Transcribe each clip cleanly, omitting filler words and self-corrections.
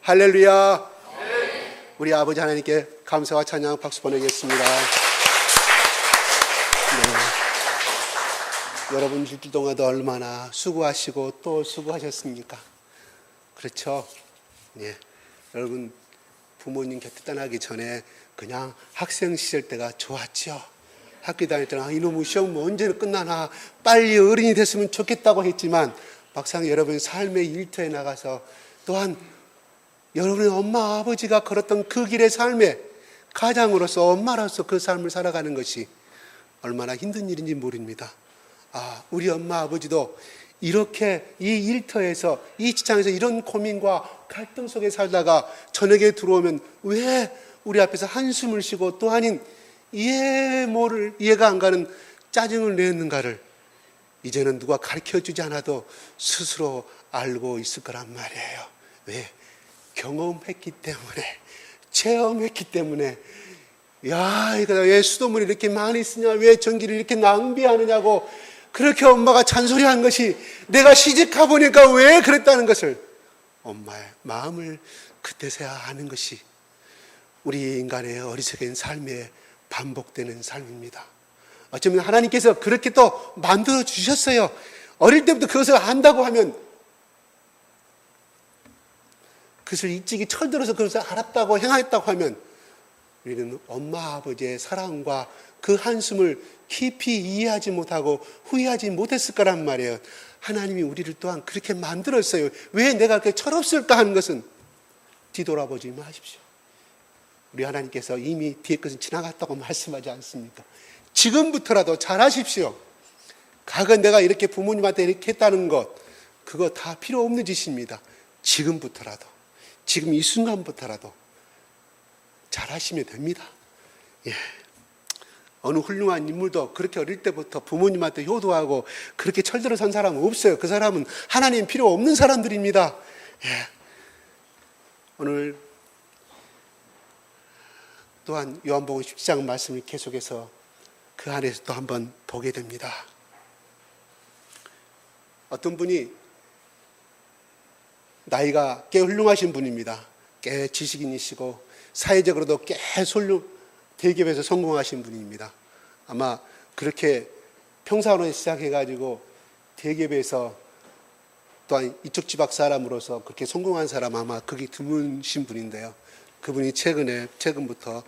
할렐루야. 우리 아버지 하나님께 감사와 찬양 박수 보내겠습니다. 네. 여러분 일주일 동안도 얼마나 수고하시고 또 수고하셨습니까? 그렇죠? 네. 여러분 부모님 곁에 떠나기 전에 그냥 학생 시절 때가 좋았죠. 학교 다닐 때는 이놈의 시험 뭐 언제 끝나나 빨리 어른이 됐으면 좋겠다고 했지만 막상 여러분 삶의 일터에 나가서 또한 여러분의 엄마 아버지가 걸었던 그 길의 삶에 가장으로서 엄마로서 그 삶을 살아가는 것이 얼마나 힘든 일인지 모릅니다. 우리 엄마 아버지도 이렇게 이 일터에서 이 직장에서 이런 고민과 갈등 속에 살다가 저녁에 들어오면 왜 우리 앞에서 한숨을 쉬고 또 아닌 이해가 안 가는 짜증을 내는가를 이제는 누가 가르쳐주지 않아도 스스로 알고 있을 거란 말이에요. 왜? 경험했기 때문에, 체험했기 때문에. 이거 왜 수돗물이 이렇게 많이 쓰냐, 왜 전기를 이렇게 낭비하느냐고 그렇게 엄마가 잔소리한 것이 내가 시집가 보니까 왜 그랬다는 것을 엄마의 마음을 그때서야 아는 것이 우리 인간의 어리석은 삶에 반복되는 삶입니다. 어쩌면 하나님께서 그렇게 또 만들어 주셨어요. 어릴 때부터 그것을 안다고 하면, 그것을 일찍이 철들어서 그것을 알았다고 행했다고 하면 우리는 엄마 아버지의 사랑과 그 한숨을 깊이 이해하지 못하고 후회하지 못했을 거란 말이에요. 하나님이 우리를 또한 그렇게 만들었어요. 왜 내가 그렇게 철없을까 하는 것은 뒤돌아보지 마십시오. 우리 하나님께서 이미 뒤에 것은 지나갔다고 말씀하지 않습니까? 지금부터라도 잘하십시오. 과거 내가 이렇게 부모님한테 이렇게 했다는 것, 그거 다 필요 없는 짓입니다. 지금부터라도, 지금 이 순간부터라도 잘하시면 됩니다. 어느 훌륭한 인물도 그렇게 어릴 때부터 부모님한테 효도하고 그렇게 철들어 선 사람은 없어요. 그 사람은 하나님 필요 없는 사람들입니다. 오늘 또한 요한복음 10장 말씀을 계속해서 그 안에서 또 한번 보게 됩니다. 어떤 분이 나이가 꽤 훌륭하신 분입니다. 꽤 지식인이시고 사회적으로도 꽤 대기업에서 성공하신 분입니다. 아마 그렇게 평사원에 시작해가지고 대기업에서 또한 이쪽 지방 사람으로서 그렇게 성공한 사람 아마 그게 드무신 분인데요. 그분이 최근부터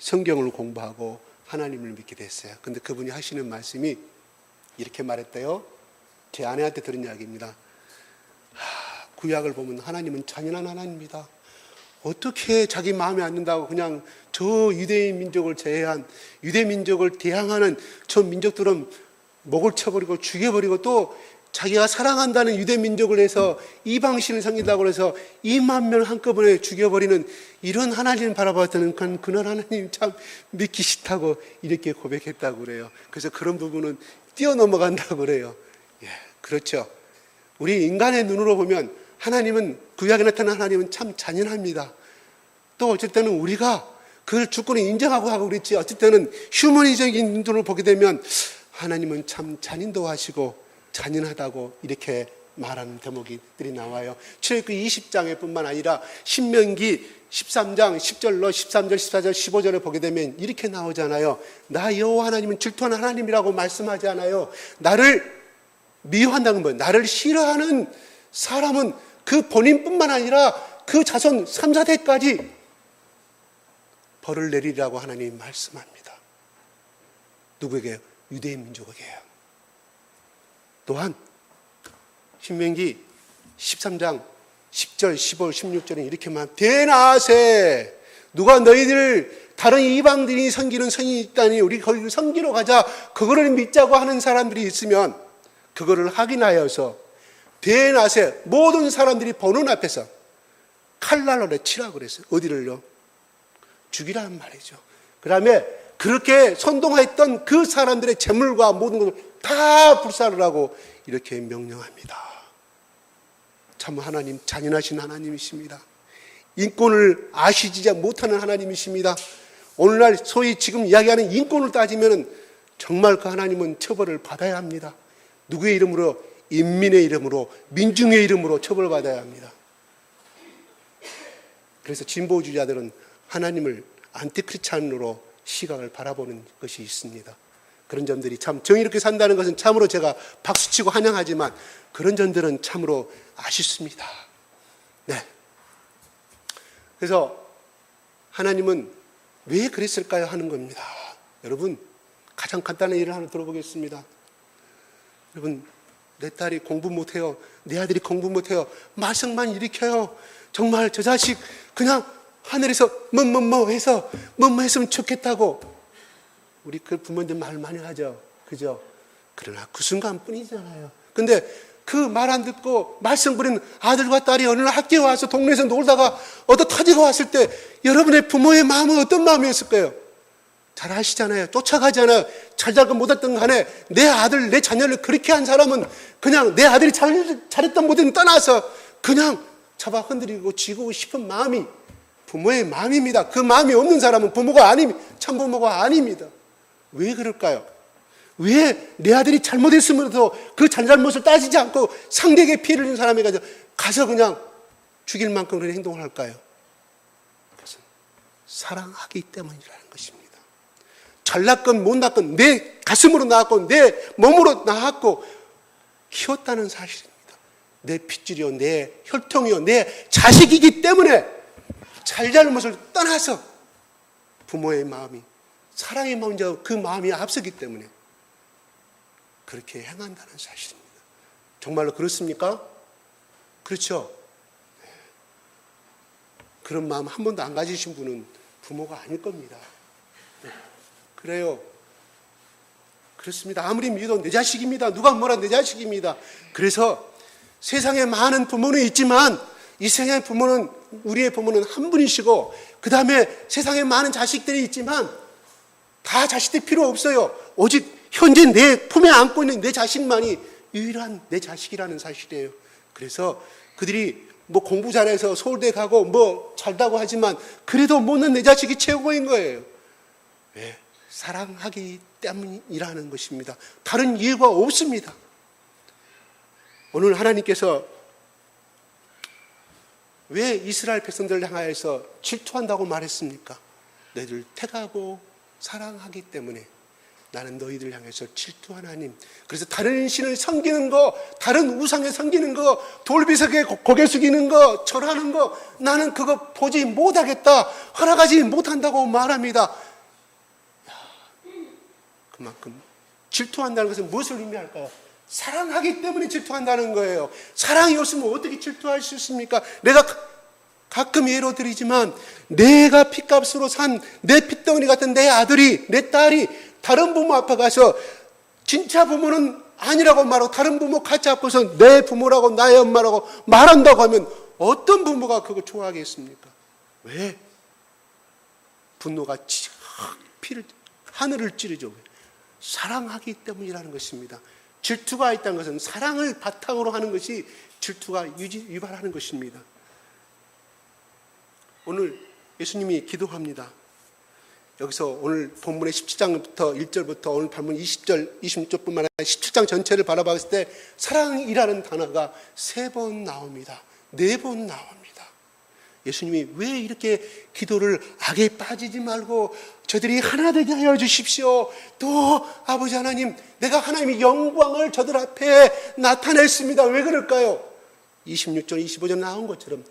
성경을 공부하고 하나님을 믿게 됐어요. 근데 그분이 하시는 말씀이 이렇게 말했대요. 제 아내한테 들은 이야기입니다. 구약을 보면 하나님은 잔인한 하나님입니다. 어떻게 자기 마음에 안 든다고 그냥 저 유대인 민족을 제외한 유대 민족을 대항하는 저 민족들은 목을 쳐버리고 죽여버리고 또 자기가 사랑한다는 유대 민족을 해서 이방신을 섬긴다고 해서 2만 명을 한꺼번에 죽여버리는 이런 하나님을 바라봤더니 그날 하나님 참 믿기 싫다고 이렇게 고백했다고 그래요. 그래서 그런 부분은 뛰어넘어간다고 그래요. 그렇죠. 우리 인간의 눈으로 보면 하나님은, 구약에 나타난 하나님은 참 잔인합니다. 또 어쩔 때는 우리가 그 주권을 인정하고 하고 그랬지, 어쩔 때는 휴머니적인 눈으로 보게 되면 하나님은 참 잔인도 하시고 잔인하다고 이렇게 말하는 대목들이 나와요. 출애굽기 20장에 뿐만 아니라 신명기 13장 10절로 13절, 14절, 15절에 보게 되면 이렇게 나오잖아요. 나 여호와 하나님은 질투한 하나님이라고 말씀하지 않아요. 나를 미워한다는 거예요. 나를 싫어하는 사람은 그 본인뿐만 아니라 그 자손 3, 4대까지 벌을 내리라고 하나님이 말씀합니다. 누구에게요? 유대인 민족에게요. 또한 신명기 13장 10절, 15, 16절에 이렇게 말, 대나세, 누가 너희들 다른 이방들이 섬기는 성이 있다니 우리 거기 섬기러 가자, 그거를 믿자고 하는 사람들이 있으면 그거를 확인하여서 대낮에 모든 사람들이 보는 앞에서 칼날로 치라고 그랬어요. 어디를요? 죽이라는 말이죠. 그 다음에 그렇게 선동했던 그 사람들의 재물과 모든 것을 다 불사르라고 이렇게 명령합니다. 참 하나님 잔인하신 하나님이십니다. 인권을 아시지 못하는 하나님이십니다. 오늘날 소위 지금 이야기하는 인권을 따지면 정말 그 하나님은 처벌을 받아야 합니다. 누구의 이름으로? 인민의 이름으로, 민중의 이름으로 처벌받아야 합니다. 그래서 진보주의자들은 하나님을 안티크리스찬으로 시각을 바라보는 것이 있습니다. 그런 점들이 참 정의롭게 산다는 것은 참으로 제가 박수치고 환영하지만 그런 점들은 참으로 아쉽습니다. 네. 그래서 하나님은 왜 그랬을까요? 하는 겁니다. 여러분, 가장 간단한 예를 하나 들어보겠습니다. 여러분, 내 딸이 공부 못해요. 내 아들이 공부 못해요. 말썽만 일으켜요. 정말 저 자식 그냥 하늘에서 뭐뭐 해서 뭐뭐 했으면 좋겠다고 우리 그 부모님들 말 많이 하죠. 그죠? 그러나 그 순간뿐이잖아요. 근데 그 말 안 듣고 말썽 부리는 아들과 딸이 어느 날 학교에 와서 동네에서 놀다가 얻어 터지고 왔을 때 여러분의 부모의 마음은 어떤 마음이었을까요? 잘 아시잖아요. 쫓아가잖아요. 잘잘건 못했던 간에 내 아들, 내 자녀를 그렇게 한 사람은 그냥 내 아들이 잘했던 못했던 떠나서 그냥 잡아 흔들리고 쥐고 싶은 마음이 부모의 마음입니다. 그 마음이 없는 사람은 부모가 아닙니다. 참 부모가 아닙니다. 왜 그럴까요? 왜 내 아들이 잘못했으면서 그 잘못을 따지지 않고 상대에게 피해를 준 사람이 가서 그냥 죽일 만큼 그런 행동을 할까요? 그것은 사랑하기 때문이라는 것입니다. 잘났건 못났건 내 가슴으로 낳았고 내 몸으로 낳았고 키웠다는 사실입니다. 내 핏줄이요, 내 혈통이요, 내 자식이기 때문에 잘잘못을 떠나서 부모의 마음이 사랑이 먼저 그 마음이 앞서기 때문에 그렇게 행한다는 사실입니다. 정말로 그렇습니까? 그렇죠? 그런 마음 한 번도 안 가지신 분은 부모가 아닐 겁니다. 그래요. 그렇습니다. 아무리 믿어도 내 자식입니다. 누가 뭐라 내 자식입니다. 그래서 세상에 많은 부모는 있지만 이 세상의 부모는 우리의 부모는 한 분이시고 그 다음에 세상에 많은 자식들이 있지만 다 자식들 필요 없어요. 오직 현재 내 품에 안고 있는 내 자식만이 유일한 내 자식이라는 사실이에요. 그래서 그들이 뭐 공부 잘해서 서울대 가고 뭐 잘다고 하지만 그래도 못난 내 자식이 최고인 거예요. 왜? 사랑하기 때문이라는 것입니다. 다른 이유가 없습니다. 오늘 하나님께서 왜 이스라엘 백성들을 향하여서 질투한다고 말했습니까? 너희들 택하고 사랑하기 때문에 나는 너희들 향해서 질투한 하나님. 그래서 다른 신을 섬기는 거, 다른 우상에 섬기는 거, 돌비석에 고개 숙이는 거, 절하는 거 나는 그거 보지 못하겠다, 허락하지 못한다고 말합니다. 그만큼 질투한다는 것은 무엇을 의미할까요? 사랑하기 때문에 질투한다는 거예요. 사랑이 없으면 어떻게 질투할 수 있습니까? 내가 가끔 예로 드리지만 내가 핏값으로 산 내 핏덩어리 같은 내 아들이, 내 딸이 다른 부모 앞에 가서 진짜 부모는 아니라고 말하고 다른 부모 같이 앞에서 내 부모라고 나의 엄마라고 말한다고 하면 어떤 부모가 그거 좋아하겠습니까? 왜? 분노가 하늘을 찌르죠. 사랑하기 때문이라는 것입니다. 질투가 있다는 것은 사랑을 바탕으로 하는 것이 질투가 유발하는 것입니다. 오늘 예수님이 기도합니다. 여기서 오늘 본문의 17장부터 1절부터 오늘 본문 20절, 26절뿐만 아니라 17장 전체를 바라봤을 때 사랑이라는 단어가 3번 나옵니다. 4번 나옵니다. 예수님이 왜 이렇게 기도를 악에 빠지지 말고 저들이 하나 되게 하여 주십시오. 또 아버지 하나님, 내가 하나님의 영광을 저들 앞에 나타냈습니다. 왜 그럴까요? 26절, 25절 나온 것처럼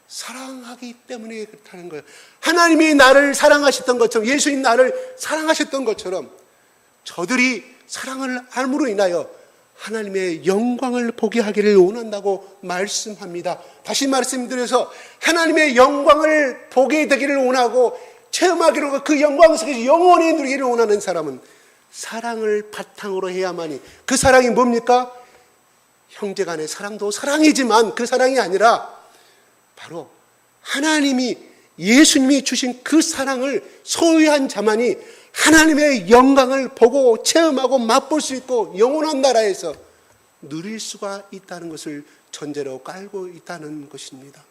사랑하기 때문에 그렇다는 거예요. 하나님이 나를 사랑하셨던 것처럼, 예수님 나를 사랑하셨던 것처럼 저들이 사랑을 알므로 인하여 하나님의 영광을 보게 하기를 원한다고 말씀합니다. 다시 말씀드려서 하나님의 영광을 보게 되기를 원하고 체험하기로 그 영광 속에서 영원히 누리기를 원하는 사람은 사랑을 바탕으로 해야만이. 그 사랑이 뭡니까? 형제간의 사랑도 사랑이지만 그 사랑이 아니라 바로 하나님이, 예수님이 주신 그 사랑을 소유한 자만이 하나님의 영광을 보고 체험하고 맛볼 수 있고 영원한 나라에서 누릴 수가 있다는 것을 전제로 깔고 있다는 것입니다.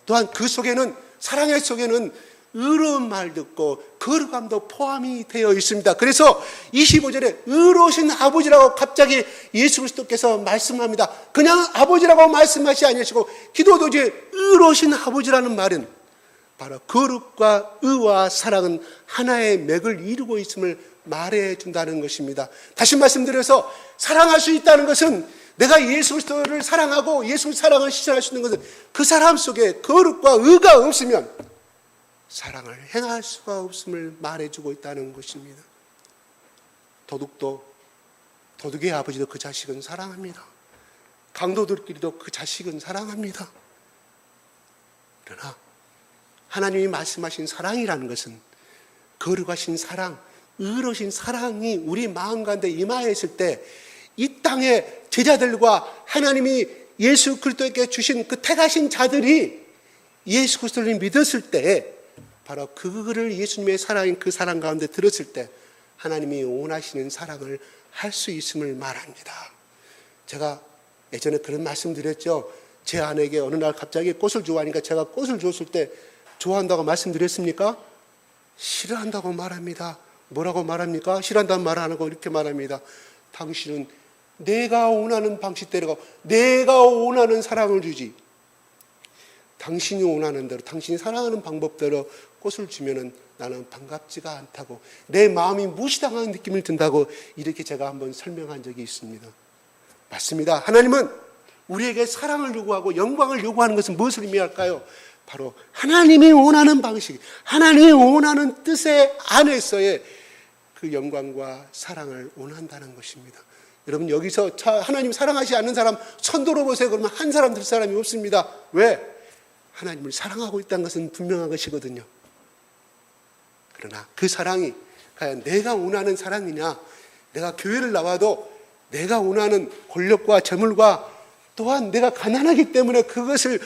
또한 그 속에는, 사랑의 속에는 의로운 말 듣고 거룩함도 포함이 되어 있습니다. 그래서 25절에 의로우신 아버지라고 갑자기 예수 그리스도께서 말씀합니다. 그냥 아버지라고 말씀하시 아니시고 기도도지에 의로우신 아버지라는 말은 바로 거룩과 의와 사랑은 하나의 맥을 이루고 있음을 말해 준다는 것입니다. 다시 말씀드려서 사랑할 수 있다는 것은 내가 예수 그리스도를 사랑하고 예수의 사랑을 실천할 수 있는 것은 그 사람 속에 거룩과 의가 없으면 사랑을 행할 수가 없음을 말해주고 있다는 것입니다. 도둑의 아버지도 그 자식은 사랑합니다. 강도들끼리도 그 자식은 사랑합니다. 그러나 하나님이 말씀하신 사랑이라는 것은 거룩하신 사랑, 의로우신 사랑이 우리 마음 가운데 임하였을 때 이 땅의 제자들과 하나님이 예수 그리스도에게 주신 그 택하신 자들이 예수 그리스도를 믿었을 때 바로 그거를 예수님의 사랑인 그 사랑 가운데 들었을 때 하나님이 원하시는 사랑을 할 수 있음을 말합니다. 제가 예전에 그런 말씀 드렸죠. 제 아내에게 어느 날 갑자기 꽃을 좋아하니까 제가 꽃을 줬을 때 좋아한다고 말씀드렸습니까? 싫어한다고 말합니다. 뭐라고 말합니까? 싫어한다는 말 안 하고 이렇게 말합니다. 당신은 내가 원하는 방식대로 내가 원하는 사랑을 주지. 당신이 원하는 대로 당신이 사랑하는 방법대로 꽃을 주면은 나는 반갑지가 않다고 내 마음이 무시당하는 느낌을 든다고 이렇게 제가 한번 설명한 적이 있습니다. 맞습니다. 하나님은 우리에게 사랑을 요구하고 영광을 요구하는 것은 무엇을 의미할까요? 바로 하나님이 원하는 방식, 하나님이 원하는 뜻의 안에서의 그 영광과 사랑을 원한다는 것입니다. 여러분 여기서 하나님 사랑하지 않는 사람 손 들어보세요. 그러면 한 사람 들 사람이 없습니다. 왜? 하나님을 사랑하고 있다는 것은 분명한 것이거든요. 그러나 그 사랑이 과연 내가 원하는 사랑이냐, 내가 교회를 나와도 내가 원하는 권력과 재물과 또한 내가 가난하기 때문에 그것을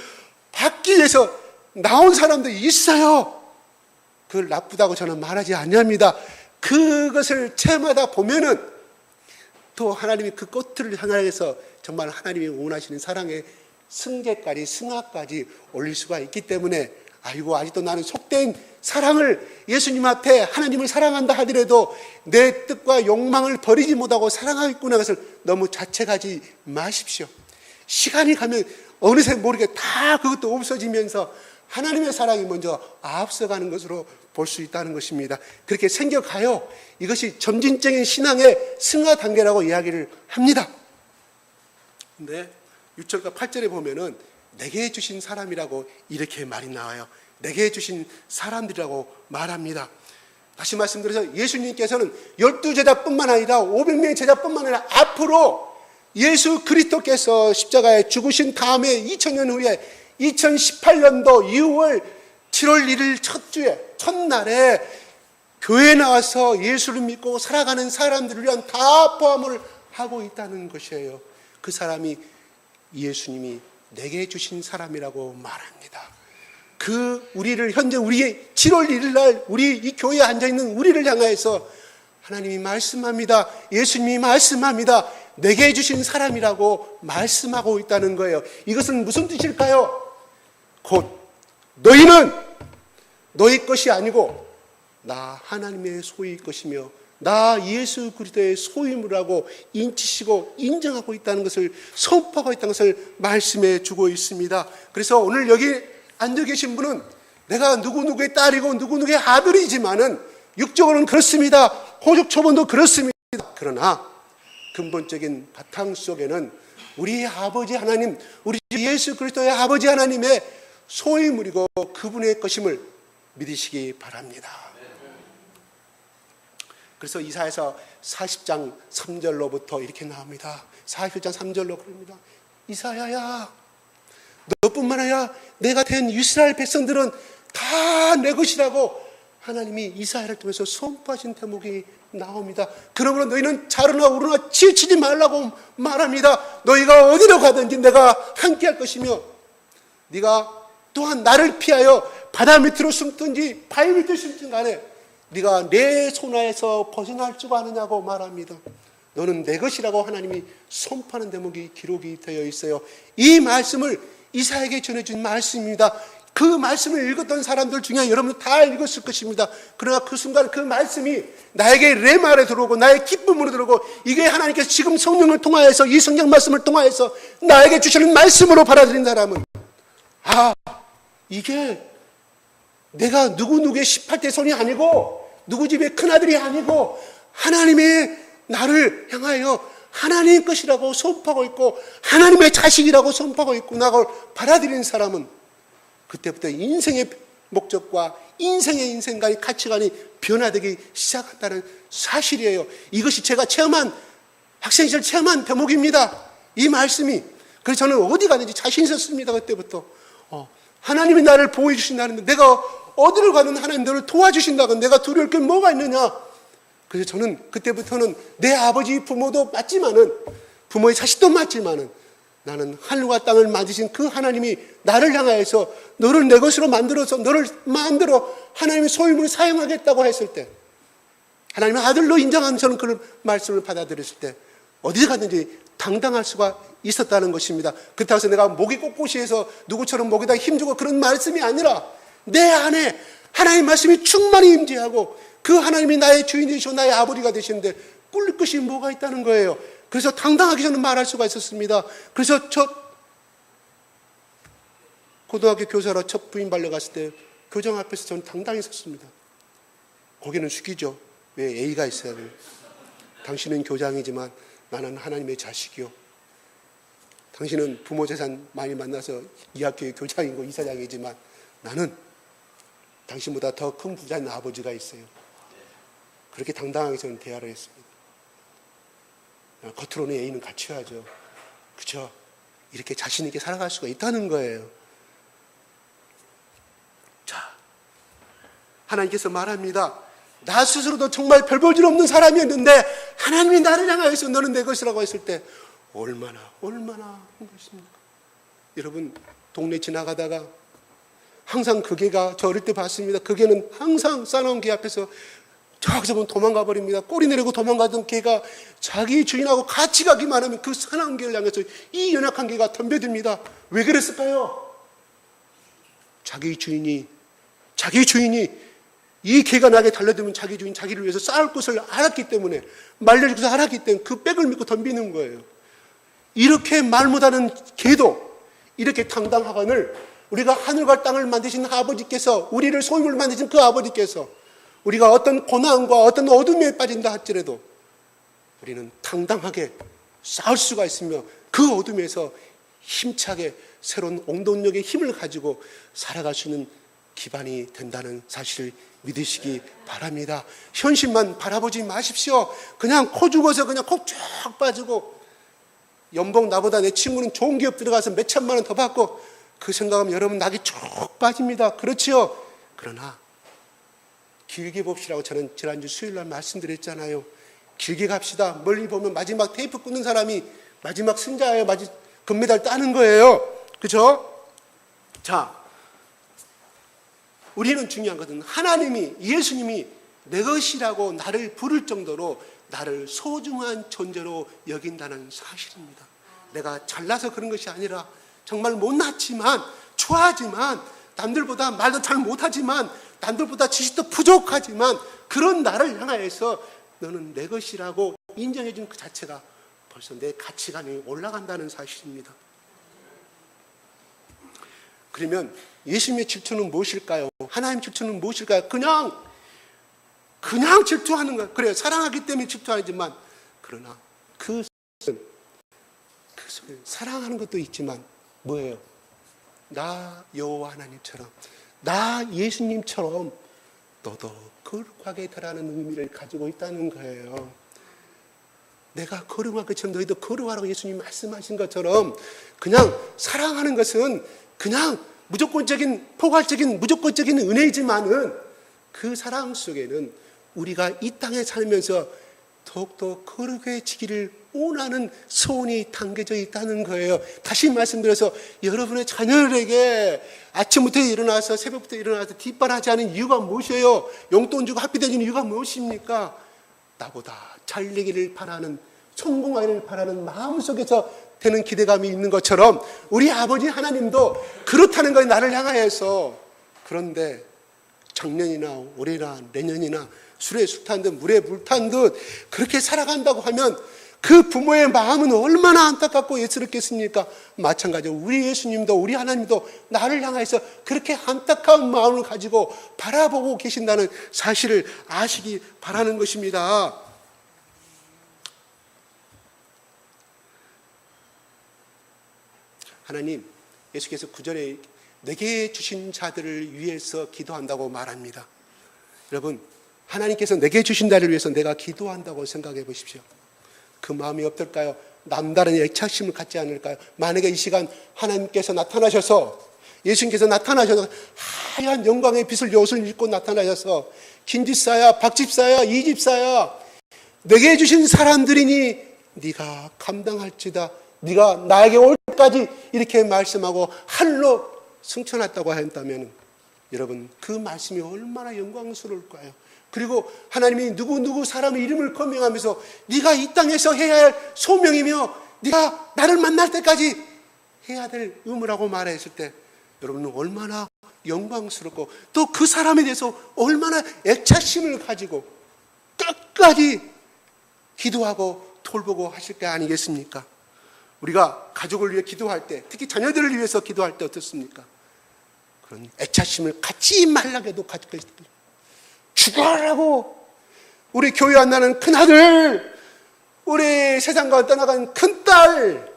받기 위해서 나온 사람들이 있어요. 그걸 나쁘다고 저는 말하지 않습니다. 그것을 체험하다 보면은 또 하나님이 그 꽃들을 향해서 정말 하나님이 원하시는 사랑의 승계까지 승하까지 올릴 수가 있기 때문에 아이고 아직도 나는 속된 사랑을 예수님 앞에 하나님을 사랑한다 하더라도 내 뜻과 욕망을 버리지 못하고 사랑하고 있구나 것을 너무 자책하지 마십시오. 시간이 가면 어느새 모르게 다 그것도 없어지면서 하나님의 사랑이 먼저 앞서가는 것으로 볼 수 있다는 것입니다. 그렇게 생겨가요. 이것이 점진적인 신앙의 승하 단계라고 이야기를 합니다. 근데 6절과 8절에 보면은 내게 주신 사람이라고 이렇게 말이 나와요. 내게 주신 사람들이라고 말합니다. 다시 말씀드려서 예수님께서는 12제자뿐만 아니라 500명의 제자뿐만 아니라 앞으로 예수 그리스도께서 십자가에 죽으신 다음에 2000년 후에 2018년도 6월 7월 1일 첫 주에 첫날에 교회에 나와서 예수를 믿고 살아가는 사람들을 위한 다 포함을 하고 있다는 것이에요. 그 사람이 예수님이 내게 주신 사람이라고 말합니다. 그 우리를 현재 우리의 7월 1일 날 우리 이 교회에 앉아있는 우리를 향해서 하나님이 말씀합니다. 예수님이 말씀합니다. 내게 주신 사람이라고 말씀하고 있다는 거예요. 이것은 무슨 뜻일까요? 곧 너희는 너희 것이 아니고 나 하나님의 소유일 것이며 나 예수 그리스도의 소유물이라고 인치시고 인정하고 있다는 것을 선포하고 있다는 것을 말씀해 주고 있습니다. 그래서 오늘 여기 앉아 계신 분은 내가 누구누구의 딸이고 누구누구의 아들이지만은 육적으로는 그렇습니다. 호적 초본도 그렇습니다. 그러나 근본적인 바탕 속에는 우리 아버지 하나님, 우리 예수 그리스도의 아버지 하나님의 소유물이고 그분의 것임을 믿으시기 바랍니다. 그래서 이사야서 40장 3절로부터 이렇게 나옵니다. 41장 3절로 그럽니다. 이사야야, 너뿐만 아니라 내가 된 이스라엘 백성들은 다 내 것이라고 하나님이 이사야를 통해서 선포하신 대목이 나옵니다. 그러므로 너희는 자르나 우르나 치우치지 말라고 말합니다. 너희가 어디로 가든지 내가 함께 할 것이며 네가 또한 나를 피하여 바다 밑으로 숨든지 바위 밑으로 숨든 간에 네가 내 손아에서 벗어날 줄 아느냐고 말합니다. 너는 내 것이라고 하나님이 선포하는 대목이 기록이 되어 있어요. 이 말씀을 이사야에게 전해준 말씀입니다. 그 말씀을 읽었던 사람들 중에 여러분 다 읽었을 것입니다. 그러나 그 순간 그 말씀이 나에게 레마에 들어오고 나의 기쁨으로 들어오고 이게 하나님께서 지금 성령을 통하여서 이 성경 말씀을 통하여서 나에게 주시는 말씀으로 받아들인 사람은 이게 내가 누구누구의 18대 손이 아니고 누구 집의 큰아들이 아니고 하나님의 나를 향하여 하나님 것이라고 선포하고 있고 하나님의 자식이라고 선포하고 있고 나를 받아들이는 사람은 그때부터 인생의 목적과 인생의 인생관이 가치관이 변화되기 시작한다는 사실이에요. 이것이 제가 체험한 학생 시절 체험한 대목입니다. 이 말씀이. 그래서 저는 어디 가든지 자신 있었습니다. 그때부터 하나님이 나를 보호해 주신다는데 내가 어디를 가든 하나님 너를 도와주신다고 내가 두려울 게 뭐가 있느냐. 그래서 저는 그때부터는 내 아버지 부모도 맞지만은 부모의 자식도 맞지만은 나는 하늘과 땅을 만드신 그 하나님이 나를 향하여서 너를 내 것으로 만들어서 너를 만들어 하나님의 소유물을 사용하겠다고 했을 때 하나님의 아들로 인정하는 저는 그 말씀을 받아들였을 때 어디에 가든지 당당할 수가 있었다는 것입니다. 그렇다고 해서 내가 목이 꼿꼿이해서 누구처럼 목에다 힘주고 그런 말씀이 아니라 내 안에 하나님의 말씀이 충만히 임재하고 그 하나님이 나의 주인이 되시고 나의 아버지가 되시는데 꿀릴 것이 뭐가 있다는 거예요. 그래서 당당하게 저는 말할 수가 있었습니다. 그래서 첫 고등학교 교사로 첫 부인 발려 갔을 때 교장 앞에서 저는 당당히 섰습니다. 고개는 숙이죠. 왜 A가 있어야 돼요. 당신은 교장이지만 나는 하나님의 자식이요. 당신은 부모 재산 많이 만나서 이 학교의 교장이고 이사장이지만 나는 당신보다 더 큰 부자인 아버지가 있어요. 그렇게 당당하게 저는 대화를 했습니다. 겉으로는 A는 갖춰야죠. 그렇죠? 이렇게 자신 있게 살아갈 수가 있다는 거예요. 자, 하나님께서 말합니다. 나 스스로도 정말 별 볼 일 없는 사람이었는데 하나님이 나를 향하여서 너는 내 것이라고 했을 때 얼마나 한 것입니까? 여러분 동네 지나가다가 항상 그 개가 저 어릴 때 봤습니다. 그 개는 항상 싸나운 개 앞에서 저기서 보면 도망가 버립니다. 꼬리 내리고 도망가던 개가 자기 주인하고 같이 가기만 하면 그 싸나운 개를 향해서 이 연약한 개가 덤벼듭니다. 왜 그랬을까요? 자기 주인이 이 개가 나게 달려들면 자기 주인 자기를 위해서 싸울 것을 알았기 때문에 말려줄 것을 알았기 때문에 그 백을 믿고 덤비는 거예요. 이렇게 말 못하는 개도 이렇게 당당하거늘 우리가 하늘과 땅을 만드신 아버지께서 우리를 소유물로 만드신 그 아버지께서 우리가 어떤 고난과 어떤 어둠에 빠진다 할지라도 우리는 당당하게 싸울 수가 있으며 그 어둠에서 힘차게 새로운 옹동력의 힘을 가지고 살아갈 수 있는 기반이 된다는 사실을 믿으시기 바랍니다. 현실만 바라보지 마십시오. 그냥 코 죽어서 그냥 코 쭉 빠지고 연봉 나보다 내 친구는 좋은 기업 들어가서 몇 천만 원 더 받고 그 생각하면 여러분 낙이 쭉 빠집니다. 그렇지요? 그러나 길게 봅시라고 저는 지난주 수요일날 말씀드렸잖아요. 길게 갑시다. 멀리 보면 마지막 테이프 끊는 사람이 마지막 승자예요. 금메달 따는 거예요. 그렇죠? 자, 우리는 중요한 것은 하나님이 예수님이 내 것이라고 나를 부를 정도로 나를 소중한 존재로 여긴다는 사실입니다. 내가 잘나서 그런 것이 아니라 정말 못났지만 추하지만 남들보다 말도 잘 못하지만 남들보다 지식도 부족하지만 그런 나를 향하여서 너는 내 것이라고 인정해 준 그 자체가 벌써 내 가치관이 올라간다는 사실입니다. 그러면 예수님의 질투는 무엇일까요? 하나님 질투는 무엇일까요? 그냥 질투하는 거예요. 그래요. 사랑하기 때문에 질투하지만 그러나 그 속에 사랑하는 것도 있지만 뭐예요? 나 여호와 하나님처럼 나 예수님처럼 너도 거룩하게 되라는 의미를 가지고 있다는 거예요. 내가 거룩한 것처럼 너희도 거룩하라고 예수님이 말씀하신 것처럼 그냥 사랑하는 것은 그냥 포괄적인 무조건적인 은혜이지만은 그 사랑 속에는 우리가 이 땅에 살면서 더욱더 거룩해지기를 원하는 소원이 담겨져 있다는 거예요. 다시 말씀드려서 여러분의 자녀들에게 아침부터 일어나서 새벽부터 일어나서 뒷바라지 하는 이유가 무엇이에요? 용돈 주고 학비대주는 이유가 무엇입니까? 나보다 잘 되기를 바라는 성공하기를 바라는 마음속에서 되는 기대감이 있는 것처럼 우리 아버지 하나님도 그렇다는 거예요. 나를 향하여서. 그런데 작년이나 올해나 내년이나 술에 술 탄 듯 물에 물 탄 듯 그렇게 살아간다고 하면 그 부모의 마음은 얼마나 안타깝고 예스럽겠습니까? 마찬가지로 우리 예수님도 우리 하나님도 나를 향해서 그렇게 안타까운 마음을 가지고 바라보고 계신다는 사실을 아시기 바라는 것입니다. 하나님, 예수께서 9절에 내게 주신 자들을 위해서 기도한다고 말합니다. 여러분, 하나님께서 내게 주신 자를 위해서 내가 기도한다고 생각해 보십시오. 그 마음이 어떨까요? 남다른 애착심을 갖지 않을까요? 만약에 이 시간 하나님께서 나타나셔서, 예수님께서 나타나셔서 하얀 영광의 빛을 옷을 입고 나타나셔서 김집사야, 박집사야, 이집사야, 내게 주신 사람들이니 네가 감당할지다, 네가 나에게 올 때까지 이렇게 말씀하고 할로 승천했다고 한다면 여러분, 그 말씀이 얼마나 영광스러울까요? 그리고 하나님이 누구 사람의 이름을 거명하면서 네가 이 땅에서 해야 할 소명이며 네가 나를 만날 때까지 해야 될 의무라고 말했을 때 여러분은 얼마나 영광스럽고 또 그 사람에 대해서 얼마나 애착심을 가지고 끝까지 기도하고 돌보고 하실 게 아니겠습니까? 우리가 가족을 위해 기도할 때, 특히 자녀들을 위해서 기도할 때 어떻습니까? 그런 애착심을 갖지 말라고 가지고 있습니다. 죽어라고. 우리 교회 안 나는 큰아들, 우리 세상과 떠나간 큰딸,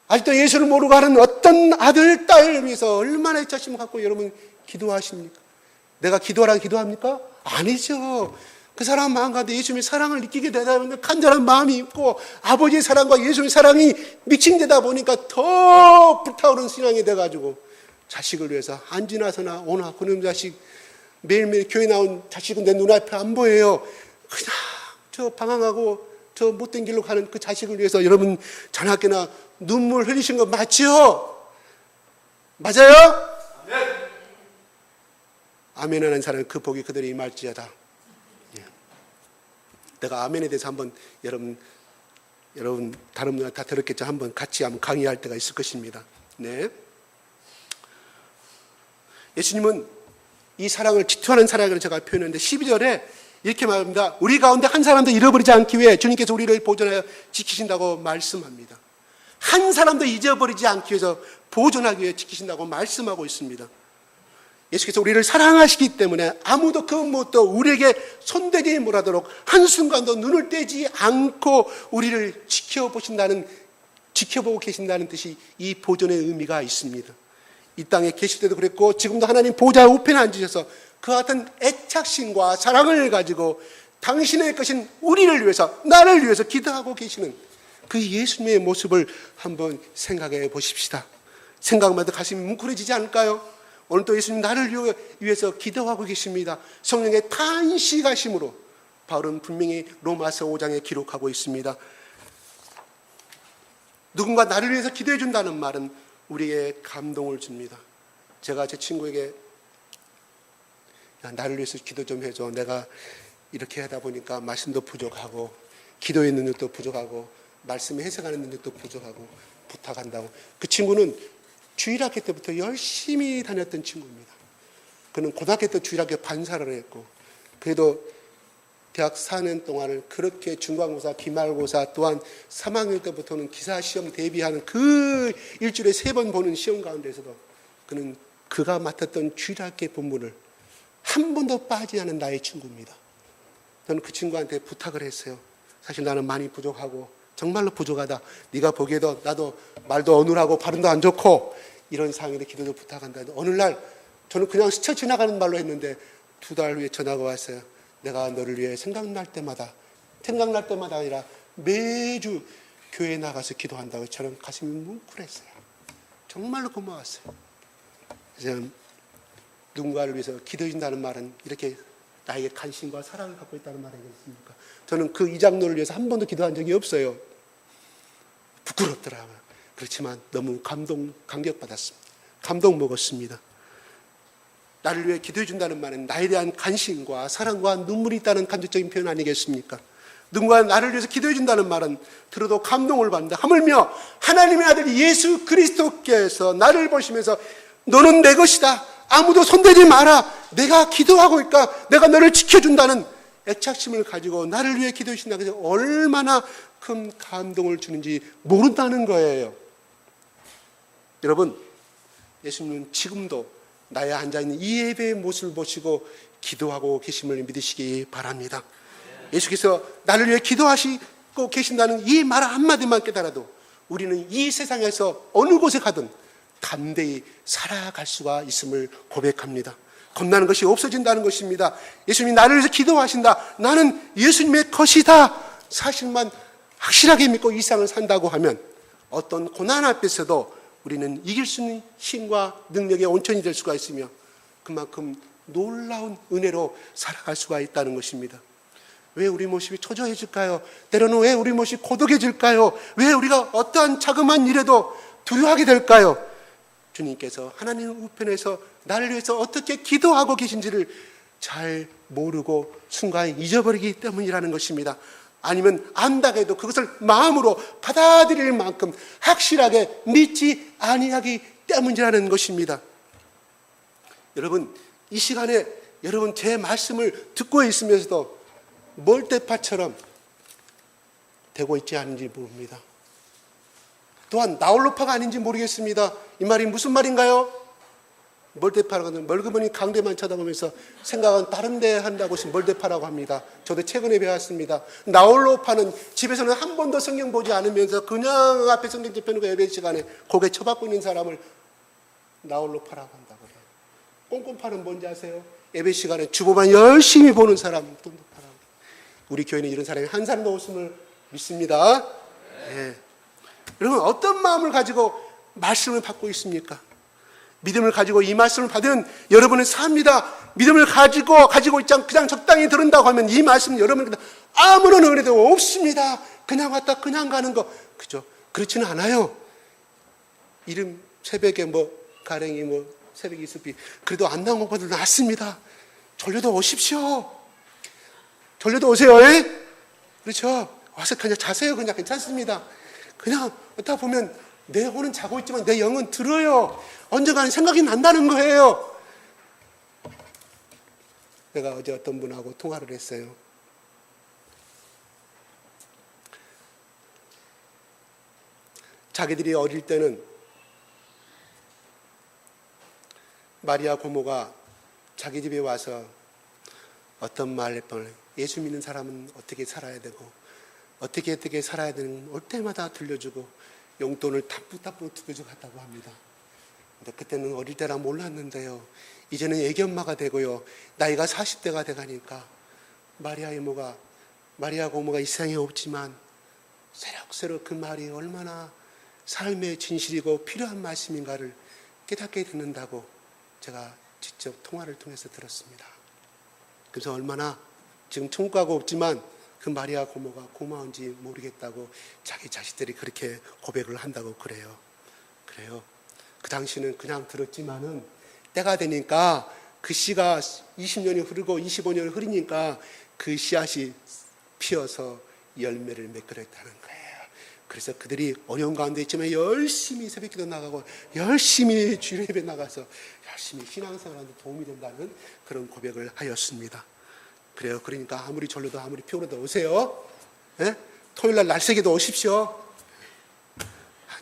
아직도 예수를 모르고 하는 어떤 아들, 딸을 위해서 얼마나 애착심을 갖고 여러분 기도하십니까? 내가 기도하라고 기도합니까? 아니죠. 그 사람 마음 가운데 예수님의 사랑을 느끼게 되다 보면 간절한 마음이 있고 아버지의 사랑과 예수님의 사랑이 믹싱되다 보니까 더 불타오르는 신앙이 돼가지고 자식을 위해서 안 지나서나 오나 그놈 자식 매일매일 교회 나온 자식은 내 눈앞에 안 보여요. 그냥 저 방황하고 저 못된 길로 가는 그 자식을 위해서 여러분 자나깨나 눈물 흘리신 거 맞죠? 맞아요? 아멘. 아멘 하는 사람은 그 복이 그들이 임할지어다. 내가 아멘에 대해서 한번 여러분 다른 분들 다 들었겠죠? 한번 같이 한번 강의할 때가 있을 것입니다. 네. 예수님은 이 사랑을 질투하는 사랑을 제가 표현했는데 12절에 이렇게 말합니다. 우리 가운데 한 사람도 잃어버리지 않기 위해 주님께서 우리를 보존하여 지키신다고 말씀합니다. 한 사람도 잊어버리지 않기 위해서 보존하기 위해 지키신다고 말씀하고 있습니다. 예수께서 우리를 사랑하시기 때문에 아무도 그 무엇도 우리에게 손대지 못하도록 한순간도 눈을 떼지 않고 우리를 지켜보고 계신다는 뜻이 이 보존의 의미가 있습니다. 이 땅에 계실 때도 그랬고 지금도 하나님 보좌 우편에 앉으셔서 그 같은 애착심과 사랑을 가지고 당신의 것인 우리를 위해서, 나를 위해서 기도하고 계시는 그 예수님의 모습을 한번 생각해 보십시다. 생각만 해도 가슴이 뭉클해지지 않을까요? 오늘 또 예수님 나를 위해서 기도하고 계십니다. 성령의 탄식하심으로 바울은 분명히 로마서 5장에 기록하고 있습니다. 누군가 나를 위해서 기도해 준다는 말은 우리에게 감동을 줍니다. 제가 제 친구에게 야, 나를 위해서 기도 좀 해줘. 내가 이렇게 하다 보니까 말씀도 부족하고 기도의 능력도 부족하고 말씀을 해석하는 능력도 부족하고 부탁한다고. 그 친구는 주일학교 때부터 열심히 다녔던 친구입니다. 그는 고등학교 때 주일학교 반사를 했고 그래도 대학 4년 동안을 그렇게 중간고사, 기말고사 또한 3학년 때부터는 기사시험 대비하는 그 일주일에 3번 보는 시험 가운데서도 그는 그가 맡았던 주일학교 본문을 한 번도 빠지지 않은 나의 친구입니다. 저는 그 친구한테 부탁을 했어요. 사실 나는 많이 부족하고 정말로 부족하다. 네가 보기에도 나도 말도 어눌하고 발음도 안 좋고 이런 상황인데 기도도 부탁한다. 어느 날 저는 그냥 스쳐 지나가는 말로 했는데 2달 후에 전화가 왔어요. 내가 너를 위해 생각날 때마다 아니라 매주 교회에 나가서 기도한다고. 저는 가슴이 뭉클했어요. 정말로 고마웠어요. 그래서 누군가를 위해서 기도해 준다는 말은 이렇게 나에게 관심과 사랑을 갖고 있다는 말 아니겠습니까? 저는 그 이장로를 위해서 한 번도 기도한 적이 없어요. 부끄럽더라고요. 그렇지만 너무 감격받았습니다. 감동 먹었습니다. 나를 위해 기도해 준다는 말은 나에 대한 관심과 사랑과 눈물이 있다는 간접적인 표현 아니겠습니까? 누군가 나를 위해서 기도해 준다는 말은 들어도 감동을 받는다. 하물며 하나님의 아들 예수 그리스도께서 나를 보시면서 너는 내 것이다. 아무도 손대지 마라. 내가 기도하고 있까? 내가 너를 지켜준다는 애착심을 가지고 나를 위해 기도해 주신다고 해서 얼마나 큰 감동을 주는지 모른다는 거예요. 여러분, 예수님은 지금도 나의 앉아있는 이 예배의 모습을 보시고 기도하고 계심을 믿으시기 바랍니다. 예수께서 나를 위해 기도하시고 계신다는 이 말 한마디만 깨달아도 우리는 이 세상에서 어느 곳에 가든 담대히 살아갈 수가 있음을 고백합니다. 겁나는 것이 없어진다는 것입니다. 예수님이 나를 위해서 기도하신다. 나는 예수님의 것이다. 사실만 확실하게 믿고 이 세상을 산다고 하면 어떤 고난 앞에서도 우리는 이길 수 있는 힘과 능력의 온천이 될 수가 있으며 그만큼 놀라운 은혜로 살아갈 수가 있다는 것입니다. 왜 우리 모습이 초조해질까요? 때로는 왜 우리 모습이 고독해질까요? 왜 우리가 어떠한 자그마한 일에도 두려워하게 될까요? 주님께서 하나님 우편에서 나를 위해서 어떻게 기도하고 계신지를 잘 모르고 순간에 잊어버리기 때문이라는 것입니다. 아니면 안다고 해도 그것을 마음으로 받아들일 만큼 확실하게 믿지 아니하기 때문이라는 것입니다. 여러분, 이 시간에 여러분 제 말씀을 듣고 있으면서도 멀대파처럼 되고 있지 않은지 모릅니다. 또한 나홀로파가 아닌지 모르겠습니다. 이 말이 무슨 말인가요? 멀대파라고 하는 멀그머니 강대만 쳐다보면서 생각은 다른 데 한다고 해서 멀대파라고 합니다. 저도 최근에 배웠습니다. 나홀로파는 집에서는 한 번도 성경 보지 않으면서 그냥 앞에 성경 접해놓고 예배 시간에 고개 쳐박고 있는 사람을 나홀로파라고 한다고 해요. 꼼꼼파는 뭔지 아세요? 예배 시간에 주보만 열심히 보는 사람 꼼꼼파라고. 우리 교회는 이런 사람이 한 사람도 없음을 믿습니다. 네. 여러분, 어떤 마음을 가지고 말씀을 받고 있습니까? 믿음을 가지고 이 말씀을 받은 여러분은 삽니다. 믿음을 가지고 있지 않고 그냥 적당히 들은다고 하면 이 말씀은 여러분에게 아무런 은혜도 없습니다. 그냥 왔다 그냥 가는 거. 그죠? 그렇지는 않아요. 이름 새벽에 가령이 새벽에 있을비 그래도 안 나온 것보다 낫습니다. 졸려도 오십시오. 졸려도 오세요. 예? 그렇죠? 와서 그냥 자세요. 그냥 괜찮습니다. 그냥 어디다 보면 내 혼은 자고 있지만 내 영은 들어요. 언젠가는 생각이 난다는 거예요. 내가 어제 어떤 분하고 통화를 했어요. 자기들이 어릴 때는 마리아 고모가 자기 집에 와서 어떤 말을 했던 예수 믿는 사람은 어떻게 살아야 되고 어떻게 살아야 되는 올 때마다 들려주고 용돈을 타뿌타뿌 두고주고 갔다고 합니다. 근데 그때는 어릴 때라 몰랐는데요. 이제는 애기엄마가 되고요. 나이가 40대가 돼가니까 마리아 고모가 이 세상에 없지만 새록새록 그 말이 얼마나 삶의 진실이고 필요한 말씀인가를 깨닫게 듣는다고 제가 직접 통화를 통해서 들었습니다. 그래서 얼마나 지금 천국 가고 없지만 그 마리아 고모가 고마운지 모르겠다고 자기 자식들이 그렇게 고백을 한다고 그래요. 그 당시는 그냥 들었지만은 때가 되니까 그 씨가 20년이 흐르고 25년이 흐르니까 그 씨앗이 피어서 열매를 맺게 됐다는 거예요. 그래서 그들이 어려운 가운데 있지만 열심히 새벽기도 나가고 열심히 주일 예배 나가서 열심히 신앙생활하는 데 도움이 된다는 그런 고백을 하였습니다. 그래요. 그러니까 아무리 졸려도 아무리 피곤해도 오세요. 예? 토요일날 날새기도 오십시오.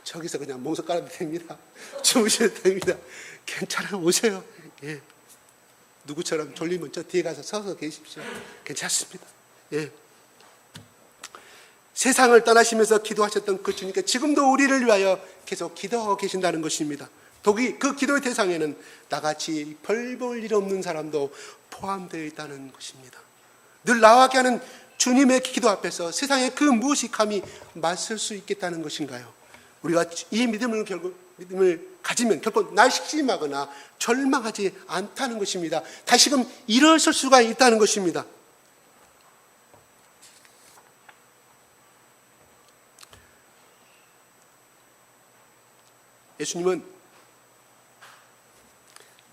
저기서 그냥 몽석 깔아도 됩니다. 주무셔도 됩니다. 괜찮아요. 오세요. 예. 누구처럼 졸리면 저 뒤에 가서 서서 계십시오. 괜찮습니다. 예. 세상을 떠나시면서 기도하셨던 그 주님께 지금도 우리를 위하여 계속 기도하고 계신다는 것입니다. 그 기도의 대상에는 나같이 별 볼 일 없는 사람도 포함되어 있다는 것입니다. 늘 나와 함께 하는 주님의 기도 앞에서 세상의 그 무엇이 감히 맞설 수 있겠다는 것인가요? 우리가 이 믿음을 가지면 결코 날심하거나 절망하지 않다는 것입니다. 다시금 일어설 수가 있다는 것입니다. 예수님은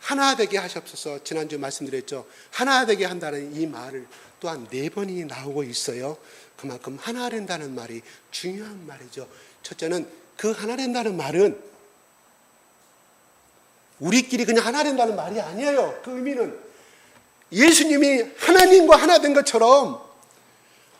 하나 되게 하시옵소서 지난주 말씀드렸죠. 하나 되게 한다는 이 말을 또한 4번이 나오고 있어요. 그만큼 하나 된다는 말이 중요한 말이죠. 첫째는 그 하나 된다는 말은 우리끼리 그냥 하나 된다는 말이 아니에요. 그 의미는 예수님이 하나님과 하나 된 것처럼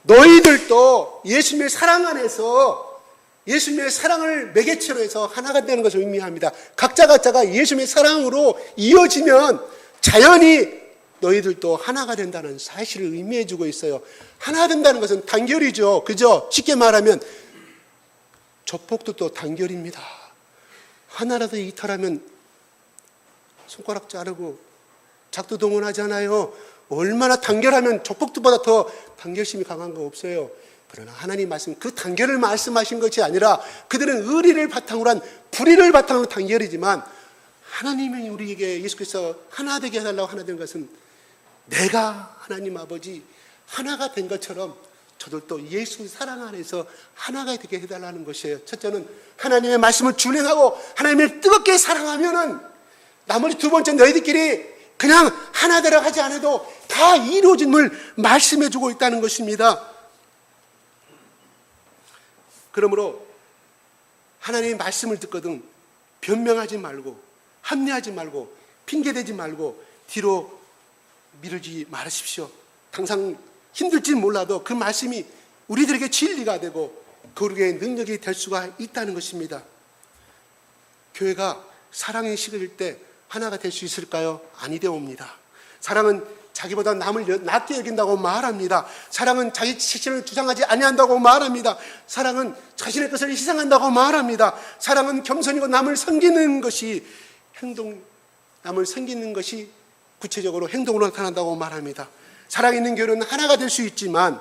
너희들도 예수님의 사랑 안에서 예수님의 사랑을 매개체로 해서 하나가 되는 것을 의미합니다. 각자가 예수님의 사랑으로 이어지면 자연히 너희들도 하나가 된다는 사실을 의미해 주고 있어요. 하나 된다는 것은 단결이죠. 그죠? 쉽게 말하면 조폭도 단결입니다. 하나라도 이탈하면 손가락 자르고 작두동원하잖아요. 얼마나 단결하면 조폭들보다 더 단결심이 강한 거 없어요. 그러나 하나님 말씀, 그 단결을 말씀하신 것이 아니라 그들은 의리를 바탕으로 한 불의를 바탕으로 단결이지만 하나님이 우리에게 예수께서 하나 되게 해달라고 하나 된 것은 내가 하나님 아버지 하나가 된 것처럼 저들도 예수 사랑 안에서 하나가 되게 해달라는 것이에요. 첫째는 하나님의 말씀을 준행하고 하나님을 뜨겁게 사랑하면은 나머지 두 번째 너희들끼리 그냥 하나되라 하지 않아도 다 이루어짐을 말씀해 주고 있다는 것입니다. 그러므로 하나님의 말씀을 듣거든 변명하지 말고 합리하지 말고 핑계대지 말고 뒤로 미루지 말으십시오. 당장 힘들지 몰라도 그 말씀이 우리들에게 진리가 되고 거룩의 능력이 될 수가 있다는 것입니다. 교회가 사랑에 식어질 때 하나가 될 수 있을까요? 아니되옵니다. 사랑은 자기보다 남을 낮게 여긴다고 말합니다. 사랑은 자기 자신을 주장하지 아니한다고 말합니다. 사랑은 자신의 것을 희생한다고 말합니다. 사랑은 겸손이고 남을 섬기는 것이 남을 섬기는 것이 구체적으로 행동으로 나타난다고 말합니다. 사랑이 있는 교회는 하나가 될 수 있지만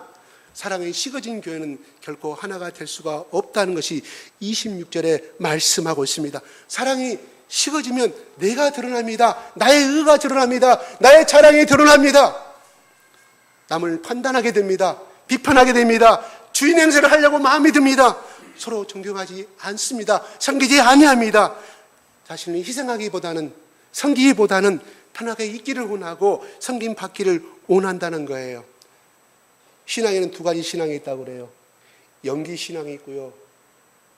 사랑이 식어진 교회는 결코 하나가 될 수가 없다는 것이 26절에 말씀하고 있습니다. 사랑이 식어지면 내가 드러납니다. 나의 의가 드러납니다. 나의 자랑이 드러납니다. 남을 판단하게 됩니다. 비판하게 됩니다. 주인 행세를 하려고 마음이 듭니다. 서로 존경하지 않습니다. 섬기지 아니합니다. 자신을 희생하기보다는 섬기기보다는 편하게 있기를 원하고 섬김 받기를 원한다는 거예요. 신앙에는 두 가지 신앙이 있다고 그래요. 연기 신앙이 있고요.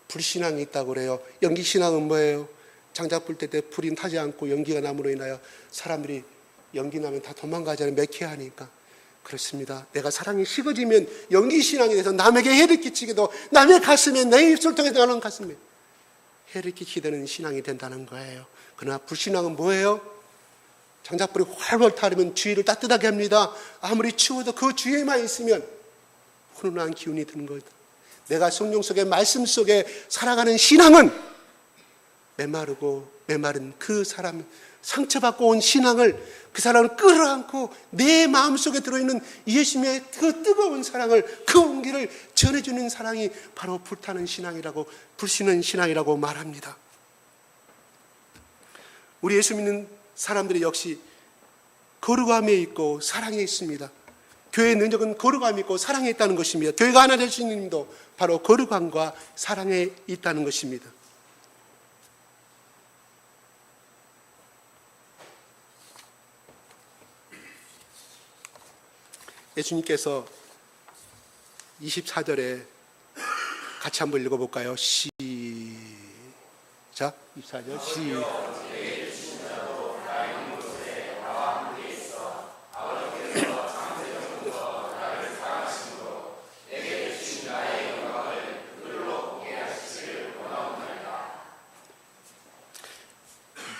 불신앙이 있다고 그래요. 연기 신앙은 뭐예요? 장작 불 때 불이 타지 않고 연기가 남으로 인하여 사람들이 연기 나면 다 도망가잖아요. 매캐하니까. 그렇습니다. 내가 사랑이 식어지면 연기 신앙이 돼서 남에게 해를 끼치기도 남의 가슴에 내 입술 통해 나오는 가슴에 해를 끼치게 되는 신앙이 된다는 거예요. 그러나 불신앙은 뭐예요? 장작불이 활활 타르면 주위를 따뜻하게 합니다. 아무리 추워도 그 주위에만 있으면 훈훈한 기운이 드는 거다. 내가 성령 속에 말씀 속에 살아가는 신앙은 메마른 그 사람, 상처받고 온 신앙을 그 사람을 끌어안고 내 마음속에 들어있는 예수님의 그 뜨거운 사랑을, 그 온기를 전해주는 사랑이 바로 불타는 신앙이라고, 불씨는 신앙이라고 말합니다. 우리 예수 믿는 사람들이 역시 거룩함에 있고 사랑에 있습니다. 교회의 능력은 거룩함이 있고 사랑에 있다는 것입니다. 교회가 하나 될 수 있는 힘도 바로 거룩함과 사랑에 있다는 것입니다. 예수님께서 24절에 같이 한번 읽어볼까요? 시작. 24절 시작.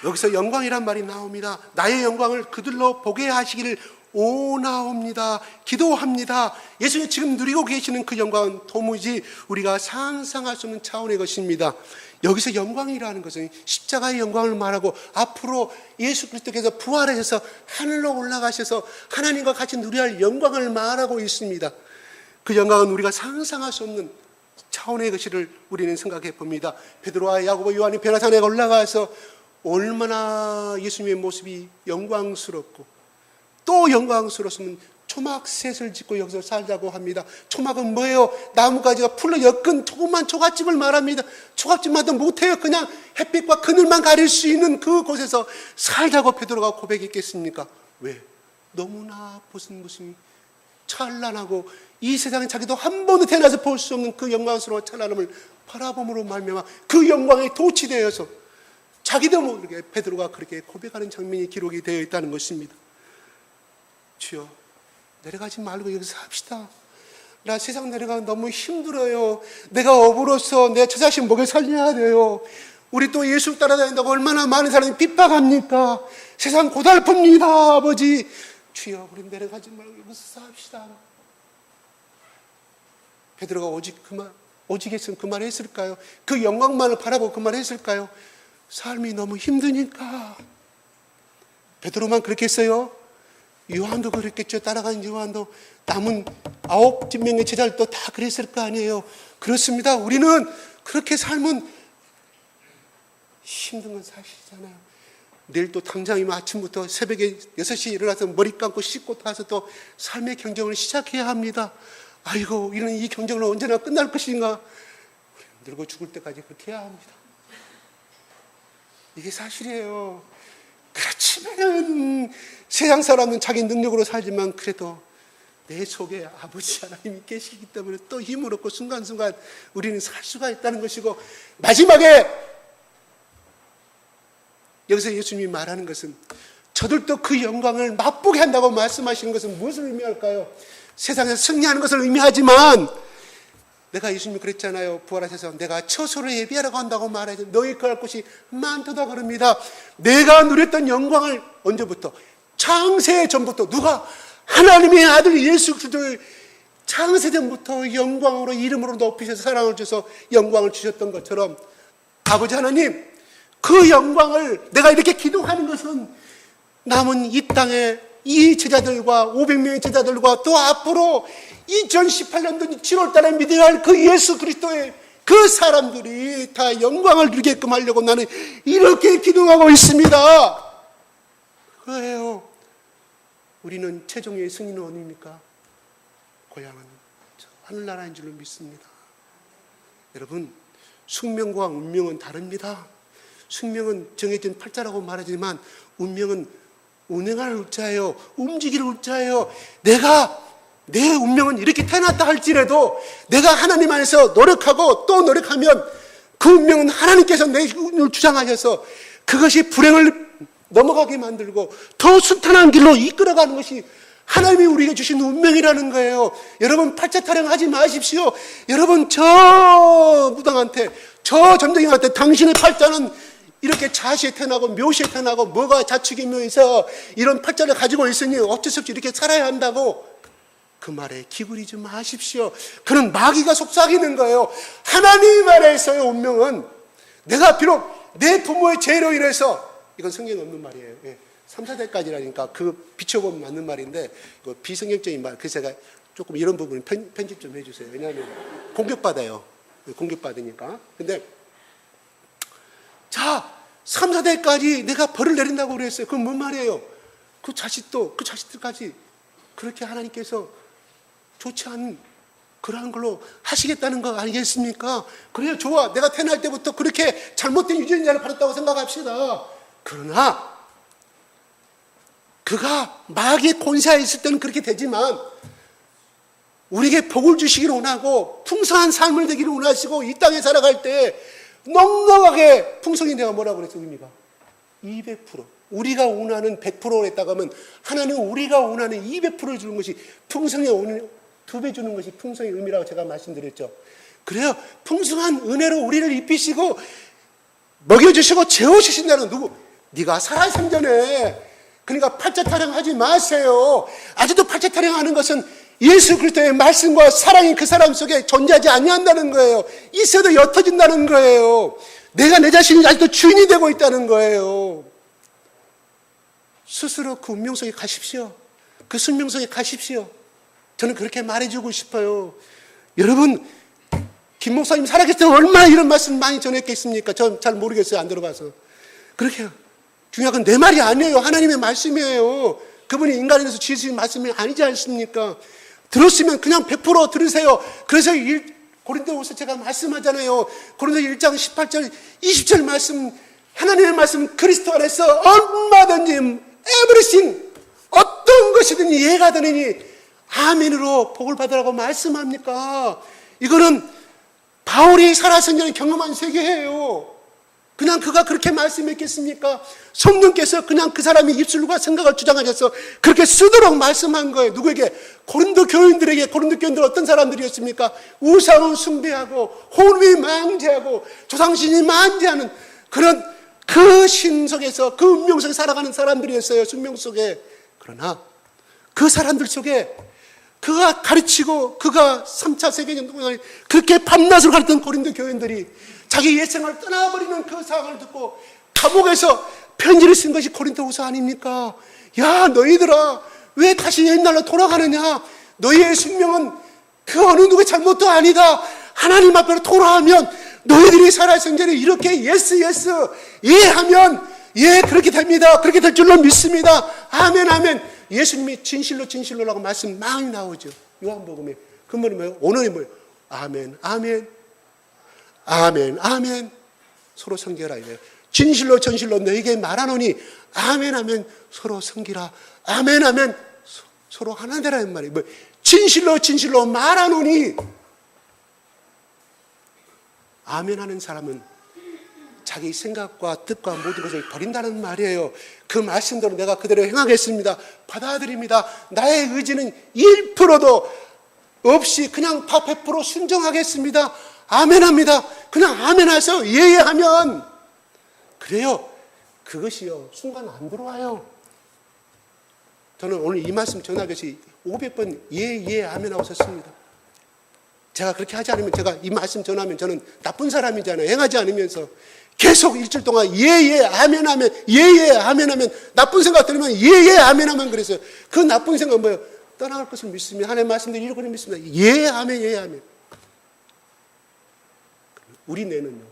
여기서 영광이란 말이 나옵니다. 나의 영광을 그들로 보게 하시기를 오나옵니다. 기도합니다. 예수님 지금 누리고 계시는 그 영광은 도무지 우리가 상상할 수 없는 차원의 것입니다. 여기서 영광이라는 것은 십자가의 영광을 말하고 앞으로 예수 그리스도께서 부활하셔서 하늘로 올라가셔서 하나님과 같이 누려야 할 영광을 말하고 있습니다. 그 영광은 우리가 상상할 수 없는 차원의 것을 우리는 생각해 봅니다. 베드로와 야고보 요한이 변화산에 올라가서 얼마나 예수님의 모습이 영광스럽고 또 영광스러웠으면 초막셋을 짓고 여기서 살자고 합니다. 초막은 뭐예요? 나뭇가지가 풀로 엮은 조그만 초가집을 말합니다. 초가집마다 못해요. 그냥 햇빛과 그늘만 가릴 수 있는 그곳에서 살자고 베드로가 고백했겠습니까? 왜? 너무나 보신 모습이 찬란하고 이 세상에 자기도 한 번도 태어나서 볼 수 없는 그 영광스러운 찬란함을 바라봄으로 말미암아 그 영광에 도취되어서 자기도 모르게 베드로가 그렇게 고백하는 장면이 기록이 되어 있다는 것입니다. 주여, 내려가지 말고 여기서 합시다. 나 세상 내려가면 너무 힘들어요. 내가 어부로서 내 저 자식 먹여 살려야 돼요. 우리 또 예수 따라다닌다고 얼마나 많은 사람이 핍박합니까? 세상 고달픕니다, 아버지. 주여, 우리 내려가지 말고 여기서 합시다. 베드로가 오직 했으면 그 말 했을까요? 그 영광만을 바라보고 그 말 했을까요? 삶이 너무 힘드니까. 베드로만 그렇게 했어요? 요한도 그랬겠죠. 따라가는 요한도 남은 9명의 제자들도 다 그랬을 거 아니에요. 그렇습니다. 우리는 그렇게 삶은 힘든 건 사실이잖아요. 내일 또 당장이면 아침부터 새벽에 6시에 일어나서 머리 감고 씻고 가서 또 삶의 경쟁을 시작해야 합니다. 아이고, 우리는 이 경쟁은 언제나 끝날 것인가? 늙어 죽을 때까지 그렇게 해야 합니다. 이게 사실이에요. 그렇지만 세상 사람은 자기 능력으로 살지만 그래도 내 속에 아버지 하나님이 계시기 때문에 또 힘을 얻고 순간순간 우리는 살 수가 있다는 것이고, 마지막에 여기서 예수님이 말하는 것은 저들도 그 영광을 맛보게 한다고 말씀하시는 것은 무엇을 의미할까요? 세상에서 승리하는 것을 의미하지만, 내가 예수님이 그랬잖아요. 부활하셔서 내가 처소를 예비하라고 한다고 말하죠. 너희 거할 곳이 많도다 그럽니다. 내가 누렸던 영광을 언제부터? 창세 전부터. 누가? 하나님의 아들 예수 그리스도를 창세 전부터 영광으로 이름으로 높이셔서 사랑을 주셔서 영광을 주셨던 것처럼, 아버지 하나님, 그 영광을 내가 이렇게 기도하는 것은 남은 이 땅에 이 제자들과 500명의 제자들과 또 앞으로 2018년도 7월 달에 믿어야 할 그 예수 그리스도의 그 사람들이 다 영광을 누리게끔 하려고 나는 이렇게 기도하고 있습니다. 그래요. 우리는 최종의 승리는 어디입니까? 고향은 하늘나라인 줄로 믿습니다. 여러분, 숙명과 운명은 다릅니다. 숙명은 정해진 팔자라고 말하지만 운명은 운행할 울자예요. 움직일 울자예요. 내 운명은 이렇게 태어났다 할지라도 내가 하나님 안에서 노력하고 또 노력하면 그 운명은 하나님께서 내 운을 주장하셔서 그것이 불행을 넘어가게 만들고 더 순탄한 길로 이끌어가는 것이 하나님이 우리에게 주신 운명이라는 거예요. 여러분, 팔자 타령하지 마십시오. 여러분, 저 무당한테, 저 점쟁이한테 당신의 팔자는 이렇게 자시에 태어나고 묘시에 태어나고 뭐가 자축이 묘해서 이런 팔자를 가지고 있으니 어쩔 수 없이 이렇게 살아야 한다고, 그 말에 기울이지 마십시오. 그는 마귀가 속삭이는 거예요. 하나님 안에서의 운명은 내가 비록 내 부모의 죄로 인해서, 이건 성경에 없는 말이에요. 3, 4대까지라니까 그 비춰보면 맞는 말인데 이거 비성경적인 말. 그래서 제가 조금 이런 부분은 편집 좀 해주세요. 왜냐하면 공격받아요. 공격받으니까. 근데 자, 3, 4대까지 내가 벌을 내린다고 그랬어요. 그건 뭔 말이에요? 그 자식들까지 그렇게 하나님께서 좋지 않은 그러한 걸로 하시겠다는 거 아니겠습니까? 그래요, 좋아. 내가 태어날 때부터 그렇게 잘못된 유전자를 받았다고 생각합시다. 그러나 그가 마귀의 권세에 있을 때는 그렇게 되지만 우리에게 복을 주시기를 원하고 풍성한 삶을 되기를 원하시고 이 땅에 살아갈 때 넉넉하게 풍성히 내가 뭐라고 그랬어, 의미가? 200%. 우리가 원하는 100%를 했다고 하면 하나님은 우리가 원하는 200%를 주는 것이 풍성의 2배 주는 것이 풍성의 의미라고 제가 말씀드렸죠. 그래요. 풍성한 은혜로 우리를 입히시고 먹여주시고 재워주신다는 누구? 네가 살아 생전에. 그러니까 팔자 타령하지 마세요. 아직도 팔자 타령하는 것은 예수 그리스도의 말씀과 사랑이 그 사람 속에 존재하지 아니한다는 거예요. 있어도 옅어진다는 거예요. 내가 내 자신이 아직도 주인이 되고 있다는 거예요. 스스로 그 운명 속에 가십시오. 그 숙명 속에 가십시오. 저는 그렇게 말해주고 싶어요. 여러분, 김 목사님 살아계실 때 얼마나 이런 말씀 많이 전했겠습니까? 전 잘 모르겠어요. 안 들어봐서. 그렇게 중요한 건 내 말이 아니에요. 하나님의 말씀이에요. 그분이 인간에서 지으신 말씀이 아니지 않습니까? 들었으면 그냥 100% 들으세요. 그래서 고린도후서 제가 말씀하잖아요. 고린도 1장 18절 20절 말씀, 하나님의 말씀 그리스도 안에서 얼마든지 everything, 어떤 것이든 이해가 되느니 아멘으로 복을 받으라고 말씀합니까? 이거는 바울이 살아생전에 경험한 세계예요. 그냥 그가 그렇게 말씀했겠습니까? 성령께서 그냥 그 사람이 입술과 생각을 주장하셔서 그렇게 쓰도록 말씀한 거예요. 누구에게? 고린도 교인들에게. 고린도 교인들 어떤 사람들이었습니까? 우상을 숭배하고 혼위 망제하고 조상신이 만제하는 그런 그 신 속에서, 그 운명 속에 살아가는 사람들이었어요. 숙명 속에. 그러나 그 사람들 속에 그가 가르치고 그가 3차 세계전 동안 그렇게 밤낮으로 가르쳤던 고린도 교인들이 자기 옛생활을 떠나버리는 그 상황을 듣고 감옥에서 편지를 쓴 것이 고린도후서 아닙니까? 야, 너희들아, 왜 다시 옛날로 돌아가느냐? 너희의 숙명은 그 어느 누구의 잘못도 아니다. 하나님 앞으로 돌아오면 너희들이 살아야 성전에 이렇게 예스 예하면 예, 그렇게 됩니다. 그렇게 될 줄로 믿습니다. 아멘, 아멘. 예수님이 진실로라고 말씀 많이 나오죠. 요한복음에. 그 말이 뭐예요? 오늘이 뭐예요? 아멘, 아멘. 아멘, 아멘. 서로 섬기라 이래요. 진실로 너에게 말하노니 아멘, 아멘. 서로 섬기라. 아멘, 아멘. 서로 하나 되라는 말이에요. 뭐 진실로 말하노니. 아멘 하는 사람은 자기 생각과 뜻과 모든 것을 버린다는 말이에요. 그 말씀대로 내가 그대로 행하겠습니다. 받아들입니다. 나의 의지는 1%도 없이 그냥 다 100% 순종하겠습니다. 아멘합니다. 그냥 아멘해서 예하면 그래요. 그것이요 순간 안 들어와요. 저는 오늘 이 말씀 전하듯이 500번 예 아멘하고 썼습니다. 제가 그렇게 하지 않으면, 제가 이 말씀 전하면 저는 나쁜 사람이잖아요. 행하지 않으면서 계속 일주일 동안 예 아멘하면, 예 아멘하면, 나쁜 생각 들으면 예 아멘하면 그랬어요. 그 나쁜 생각은 뭐예요? 떠나갈 것을 믿습니다. 하나님의 말씀대로 이루고 믿습니다. 예 아멘. 우리 뇌는요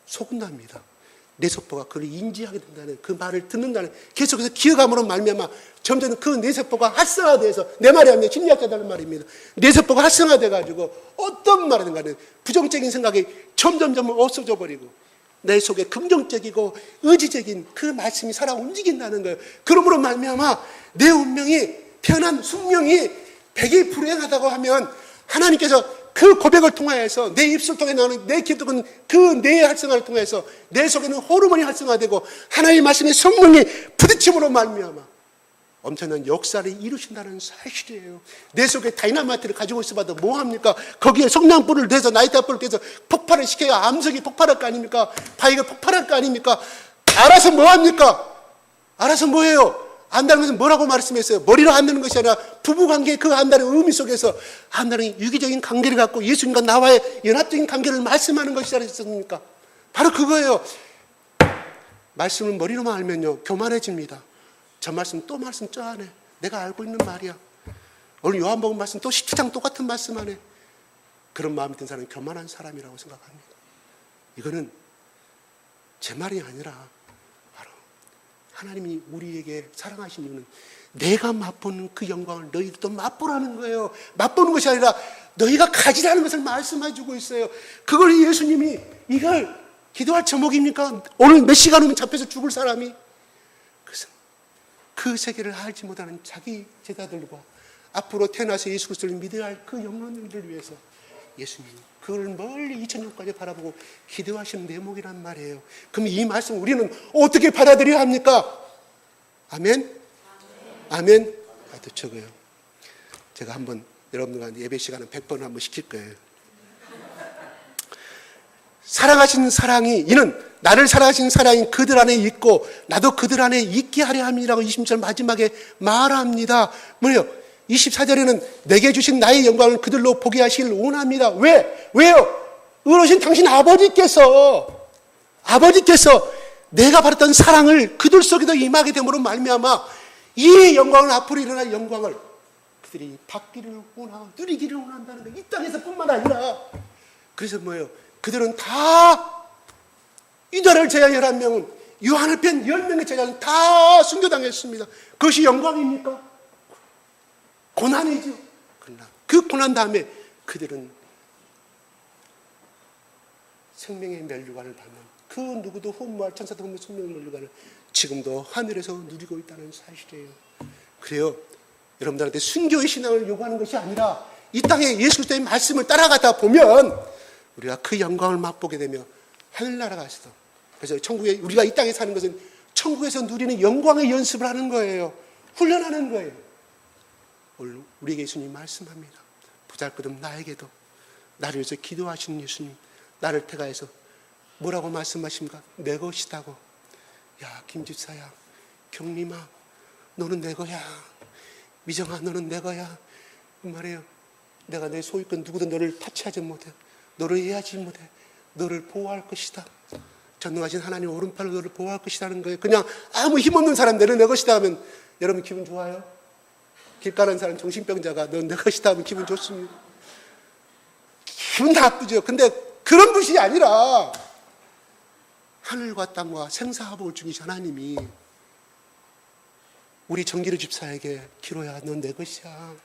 소근답니다. 뇌세포가 그걸 인지하게 된다는, 그 말을 듣는다는, 계속해서 기억함으로 말미암아 점점 그 뇌세포가 활성화돼서, 내 말이 아니라 심리학자들의 말입니다. 뇌세포가 활성화돼가지고 어떤 말이든 간에 부정적인 생각이 점점 없어져 버리고 내 속에 긍정적이고 의지적인 그 말씀이 살아 움직인다는 거예요. 그러므로 말미암아 내 운명이, 태어난 숙명이 100이 불행하다고 하면 하나님께서 그 고백을 통하여서 내 입술 통해 나오는 내 기도는 그 뇌의 활성화를 통해서 내 속에는 호르몬이 활성화되고 하나님의 말씀의 성령이 부딪힘으로 말미암아 엄청난 역사를 이루신다는 사실이에요. 내 속에 다이나마이트를 가지고 있어봐도 뭐합니까? 거기에 성냥불을 대서, 나이트불을 대서 폭발을 시켜야 암석이 폭발할 거 아닙니까? 바위가 폭발할 거 아닙니까? 알아서 뭐합니까? 알아서 뭐해요? 안다는 것은 뭐라고 말씀했어요? 머리로 안다는 것이 아니라 부부관계, 그 안다는 의미 속에서 안다는 유기적인 관계를 갖고 예수님과 나와의 연합적인 관계를 말씀하는 것이라 했습니까? 바로 그거예요. 말씀을 머리로만 알면요 교만해집니다. 저 말씀 또 말씀 저 안에 내가 알고 있는 말이야. 오늘 요한복음 말씀 또 17장 똑같은 말씀 안에. 그런 마음이 든 사람은 교만한 사람이라고 생각합니다. 이거는 제 말이 아니라 바로 하나님이 우리에게 사랑하신 이유는 내가 맛보는 그 영광을 너희들도 맛보라는 거예요. 맛보는 것이 아니라 너희가 가지라는 것을 말씀해 주고 있어요. 그걸 예수님이, 이걸 기도할 제목입니까? 오늘 몇 시간 후면 잡혀서 죽을 사람이 그 세계를 알지 못하는 자기 제자들과 앞으로 태어나서 예수 그리스도를 믿어야 할 그 영혼들을 위해서 예수님이 그걸 멀리 2000년까지 바라보고 기도하시는 대목이란 말이에요. 그럼 이 말씀 우리는 어떻게 받아들여야 합니까? 아멘? 아멘? 아주 적어요. 제가 한번 여러분들과 예배 시간은 100번 한번 시킬 거예요. 사랑하시는 사랑이, 이는 나를 사랑하시는 사랑이 그들 안에 있고 나도 그들 안에 있게 하려 함이라고 20절 마지막에 말합니다. 뭐예요? 24절에는 내게 주신 나의 영광을 그들로 보게 하시길 원합니다. 왜요? 의로우신 당신 아버지께서 내가 받았던 사랑을 그들 속에도 임하게 됨으로 말미암아 이 영광을, 앞으로 일어날 영광을 그들이 받기를 원하고 누리기를 원한다는 거예요. 이 땅에서 뿐만 아니라. 그래서 뭐예요? 그들은 다 유다를 제외한 11명은, 요한을 뺀 10명의 제자는 다 순교당했습니다. 그것이 영광입니까? 고난이죠. 그러나 그 고난 다음에 그들은 생명의 면류관을 받는, 그 누구도 흠모할, 천사도 흠모할 생명의 면류관을 지금도 하늘에서 누리고 있다는 사실이에요. 그래요. 여러분들한테 순교의 신앙을 요구하는 것이 아니라 이 땅에 예수 그리스도의 말씀을 따라가다 보면 우리가 그 영광을 맛보게 되며 하늘나라 가서도 그래서 천국에 우리가 이 땅에 사는 것은 천국에서 누리는 영광의 연습을 하는 거예요. 훈련하는 거예요. 오늘 우리에게 예수님 말씀합니다. 보잘것없는 나에게도 나를 위해서 기도하시는 예수님, 나를 택하여서 뭐라고 말씀하십니까? 내 것이다고. 야, 김집사야, 경림아, 너는 내 거야. 미정아, 너는 내 거야. 그 말이에요. 내가 내 소유권 누구도 너를 타치하지 못해. 너를 해하지 못해. 너를 보호할 것이다. 전능하신 하나님 오른팔로 너를 보호할 것이라는 거예요. 그냥 아무 힘없는 사람 내는 내 것이다 하면 여러분 기분 좋아요? 길 가는 사람 정신병자가 넌 내 것이다 하면 기분 좋습니다. 기분 나쁘죠. 근데 그런 분이 아니라 하늘과 땅과 생사하복을 중이신 하나님이 우리 정기로 집사에게 기로야 넌 내 것이야.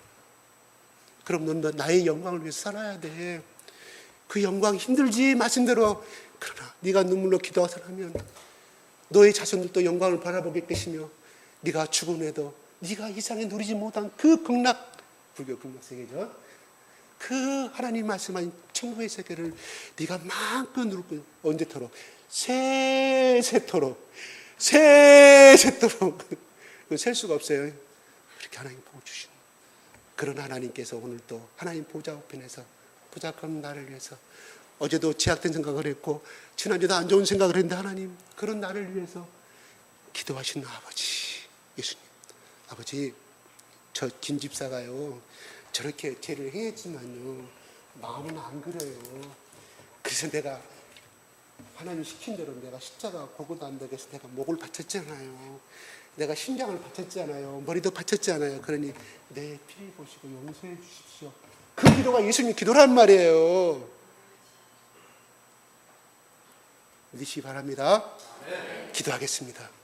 그럼 넌 나의 영광을 위해서 살아야 돼. 그 영광 힘들지 말씀대로. 그러나 네가 눈물로 기도하면 너의 자손들도 영광을 바라보게 것이며 네가 죽은 후에도 네가 이상에 누리지 못한 그 극락, 불교 극락 세계죠. 그 하나님 말씀하신 천국의 세계를 네가 마음껏 누릴 거야. 언제토록? 세세토록. 세세토록. 셀 수가 없어요. 그렇게 하나님 보고 주신 그런 하나님께서 오늘 또 하나님 보좌 우편에서 보잘것없는 나를 위해서 어제도 제약된 생각을 했고 지난주도 안 좋은 생각을 했는데 하나님 그런 나를 위해서 기도하시는 아버지 예수님, 아버지 저 김집사가요 저렇게 죄를 행했지만요 마음은 안 그래요. 그래서 내가 하나님 시킨 대로 내가 십자가 고고도 안 되게 해서 내가 목을 바쳤잖아요. 내가 심장을 바쳤잖아요. 머리도 바쳤잖아요. 그러니 내 피를 보시고 용서해 주십시오. 그 기도가 예수님 기도란 말이에요. 믿으시기 바랍니다. 네. 기도하겠습니다.